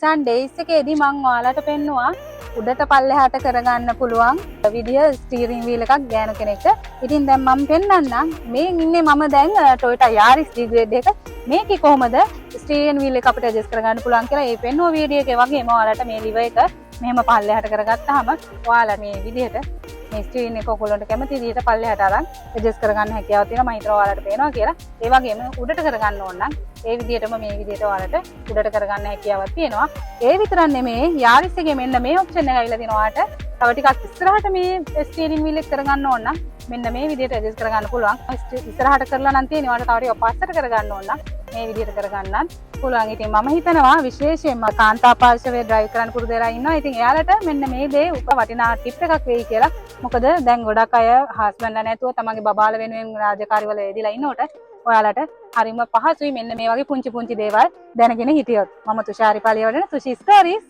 සන්ඩේස් එකේදී මම ඔයාලට පෙන්නුවා උඩට පල්ලෙහාට කරගන්න පුළුවන් විදිය ස්ටීරින් වීල් එකක් ගෑනු කෙනෙක්ට. ඉතින් දැන් මම පෙන්නන්නම් මේ ඉන්නේ මම දැන් Toyota Yaris D grade එක. මේකේ කොහොමද ස්ටීරින් වීල් එක අපිට ඇඩ්ජස්ට් කරගන්න පුළුවන් කියලා ඒ පෙන්නුව වීඩියෝ එකේ වගේම ඔයාලට මේ liver එක මෙහෙම පල්ලෙහාට කරගත්තාම ඔයාලා මේ විදිහට මේ ස්ටීරින් එක ඔයගොල්ලන්ට කැමති විදිහට පල්ලෙහාට අරන් ඇඩ්ජස්ට් කරගන්න හැකියාව තියෙනවා. මම හිතනවා ඔයාලට පේනවා කියලා. ඒ වගේම උඩට කරගන්න ඕන නම් ඒ විදිහටම මේ විදිහට ඔයාලට උඩට කරගන්න හැකියාවක් තියෙනවා. ඒ විතරක් නෙමෙයි Yaris එකේ මෙන්න මේ ඔප්ෂන් එක ඇවිල්ලා තියෙනවා ඔයාලට. තව ටිකක් ඉස්සරහට මේ ස්ටීරින් වීල් එක කරගන්න ඕන නම් මෙන්න මේ විදිහට ඇඩ්ජස්ට් කරගන්න පුළුවන්. ඉස්සරහට කරලා නම් තියෙන්නේ ඔයාලට තව ටිකක් පස්සට කරගන්න ඕන නම් මේ විදිහට කරගන්නත් පුළුවන්. ඉතින් මම හිතනවා විශේෂයෙන්ම කාන්තා පාර්ශවයේ ඩ්‍රයිව් කරන්න පුරුදු වෙලා ඉන්නවා. ඉතින් එයාලට මෙන්න මේ දේ වටිනා ටිප් එකක් වෙයි කියලා. මොකද දැන් ගොඩක් අය හස්බන්ඩ්ලා නැතුව තමන්ගේ බබාලා වෙනුවෙන් රාජකාරිවල යෙදලා ඉන්නකොට ඔයාලට හරිම පහසුයි මෙන්න මේ වගේ පුංචි පුංචි දේවල් දැනගෙන හිටියොත්. මම තුෂාරි පලියවඩන තුෂි ස්ටෝරීස්